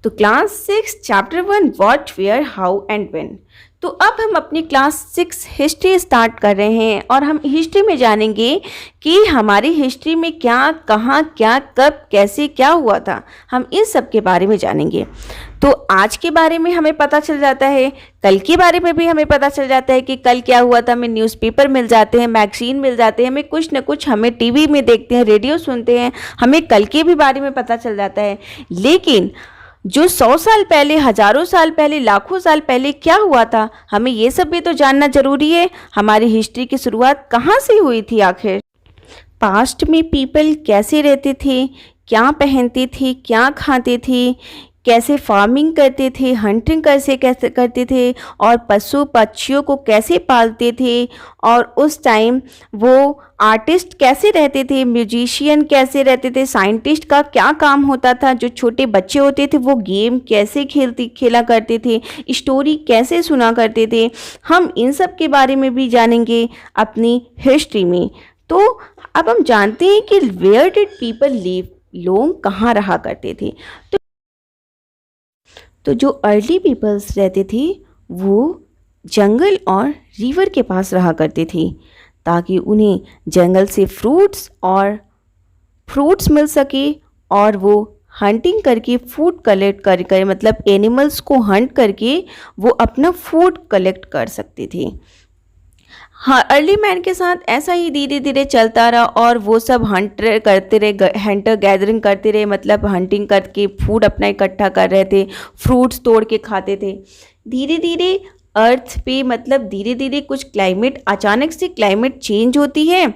तो class 6 chapter 1 what where how and when. तो अब हम अपनी क्लास 6 हिस्ट्री स्टार्ट कर रहे हैं और हम हिस्ट्री में जानेंगे कि हमारी हिस्ट्री में क्या, कहाँ, क्या, कब, कैसे, क्या हुआ था। हम इस सब के बारे में जानेंगे। तो आज के बारे में हमें पता चल जाता है, कल के बारे में भी हमें पता चल जाता है कि कल क्या हुआ था। हमें न्यूज़पेपर मिल जाते हैं, मैगजीन मिल जाते हैं, हमें कुछ न कुछ हमें टीवी में देखते हैं, रेडियो सुनते हैं, हमें कल के भी बारे में पता चल जाता है। लेकिन जो 100 साल पहले, हजारों साल पहले, लाखों साल पहले क्या हुआ था, हमें ये सब भी तो जानना जरूरी है। हमारी हिस्ट्री की शुरुआत कहाँ से हुई थी आखिर? पास्ट में पीपल कैसे रहते थे, क्या पहनते थे, क्या खाते थे, कैसे फार्मिंग करते थे, हंटिंग कैसे कैसे करते थे, और पशु पक्षियों को कैसे पालते थे, और उस टाइम वो आर्टिस्ट कैसे रहते थे, म्यूजिशियन कैसे रहते थे, साइंटिस्ट का क्या काम होता था, जो छोटे बच्चे होते थे वो गेम कैसे खेला करते थे, स्टोरी कैसे सुना करते थे। हम इन सब के बारे में भी जानेंगे अपनी हिस्ट्री में। तो अब हम जानते हैं कि वेयर डिड पीपल लिव, लोग कहाँ रहा करते थे। तो जो अर्ली पीपल्स रहते थे वो जंगल और रिवर के पास रहा करते थे, ताकि उन्हें जंगल से फ्रूट्स मिल सके और वो हंटिंग करके फूड कलेक्ट कर मतलब एनिमल्स को हंट करके वो अपना फूड कलेक्ट कर सकते थे। हाँ, अर्ली मैन के साथ ऐसा ही धीरे धीरे चलता रहा और वो सब हंटर गैदरिंग करते रहे, मतलब हंटिंग करके फूड अपना इकट्ठा कर रहे थे, फ्रूट्स तोड़ के खाते थे। धीरे धीरे अर्थ पे, मतलब धीरे धीरे कुछ अचानक से क्लाइमेट चेंज होती है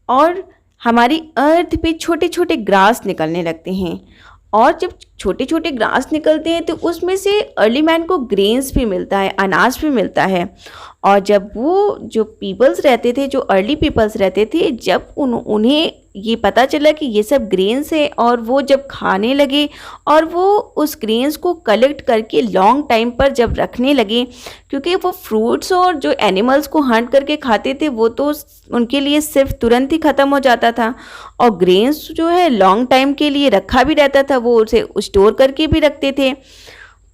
और हमारी अर्थ पे छोटे छोटे ग्रास निकलने लगते हैं। और जब छोटे छोटे ग्रास निकलते हैं तो उसमें से अर्ली मैन को ग्रेन्स भी मिलता है, अनाज भी मिलता है। और जब वो जो पीपल्स रहते थे, जो अर्ली पीपल्स रहते थे, जब उन्हें ये पता चला कि ये सब ग्रेन्स है, और वो जब खाने लगे और वो उस ग्रेन्स को कलेक्ट करके लॉन्ग टाइम पर जब रखने लगे, क्योंकि वो फ्रूट्स और जो एनिमल्स को हंट करके खाते थे वो तो उनके लिए सिर्फ तुरंत ही ख़त्म हो जाता था, और ग्रेन्स जो है लॉन्ग टाइम के लिए रखा भी रहता था, वो उसे स्टोर करके भी रखते थे।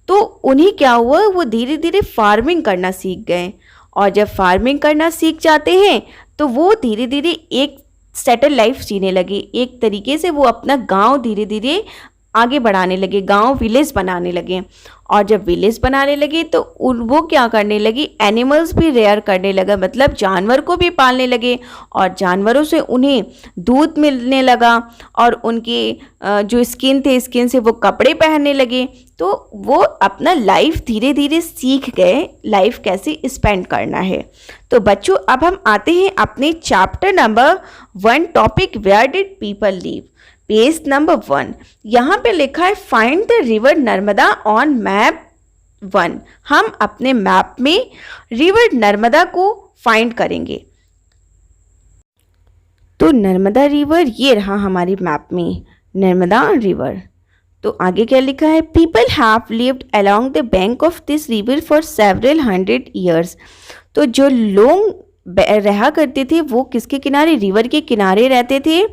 तो उन्हें क्या हुआ, वो धीरे धीरे फार्मिंग करना सीख गए। और जब फार्मिंग करना सीख जाते हैं तो वो धीरे धीरे एक सेटल लाइफ जीने लगे। एक तरीके से वो अपना गांव धीरे धीरे आगे बढ़ाने लगे, गांव विलेज बनाने लगे। और जब विलेज बनाने लगे तो वो क्या करने लगी, एनिमल्स भी रेयर करने लगा, मतलब जानवर को भी पालने लगे, और जानवरों से उन्हें दूध मिलने लगा, और उनके जो स्किन थे, स्किन से वो कपड़े पहनने लगे। तो वो अपना लाइफ धीरे धीरे सीख गए, लाइफ कैसे स्पेंड करना है। तो बच्चों, अब हम आते हैं अपने chapter number 1 topic where did people live, page number 1। यहाँ पे लिखा है find the river Narmada on map 1। हम अपने मैप में रिवर नर्मदा को फाइंड करेंगे। तो नर्मदा रिवर ये रहा हमारी मैप में, नर्मदा रिवर। तो आगे क्या लिखा है, people have lived along the bank of this river for several 100 years. तो जो लोग रहा करते थे वो किसके किनारे, रिवर के किनारे रहते थे।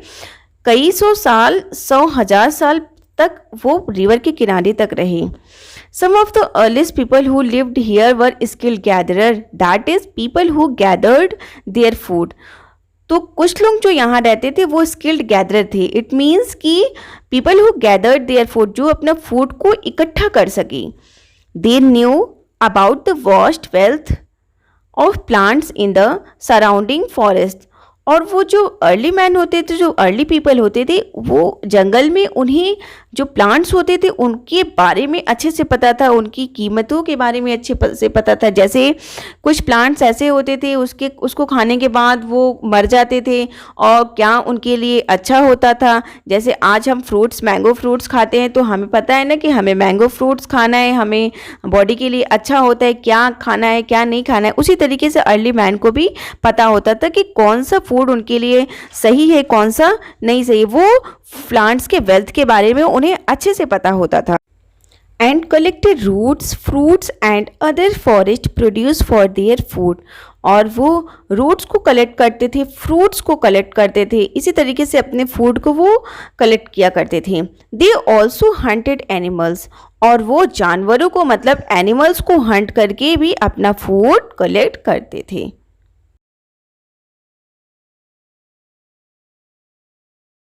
कई सौ साल, 100,000 साल तक वो रिवर के किनारे तक रहे। Some of the earliest people who lived here were skilled gatherer, that is people who gathered their food. तो कुछ लोग जो यहाँ रहते थे वो स्किल्ड गैदरर थे। इट मीन्स कि people who gathered their food, जो अपना फूड को इकट्ठा कर सके। They knew about the vast wealth of plants in the surrounding forest. और वो जो अर्ली मैन होते थे, जो अर्ली पीपल होते थे, वो जंगल में उन्हें जो प्लांट्स होते थे उनके बारे में अच्छे से पता था, उनकी कीमतों के बारे में अच्छे से पता था। जैसे कुछ प्लांट्स ऐसे होते थे उसको खाने के बाद वो मर जाते थे, और क्या उनके लिए अच्छा होता था। जैसे आज हम मैंगो फ्रूट्स खाते हैं, तो हमें पता है ना कि हमें मैंगो फ्रूट्स खाना है, हमें बॉडी के लिए अच्छा होता है, क्या खाना है क्या नहीं खाना है। उसी तरीके से अर्ली मैन को भी पता होता था कि कौन सा फूड उनके लिए सही है, कौन सा नहीं सही। वो प्लांट्स के वेल्थ के बारे में उन्हें अच्छे से पता होता था। and collected roots, fruits and other forest produce for their food। और वो रूट्स को कलेक्ट करते थे, फ्रूट्स को कलेक्ट करते थे, इसी तरीके से अपने फूड को वो कलेक्ट किया करते थे। दे ऑल्सो हंटेड एनिमल्स, और वो जानवरों को मतलब एनिमल्स को हंट करके भी अपना फूड कलेक्ट करते थे।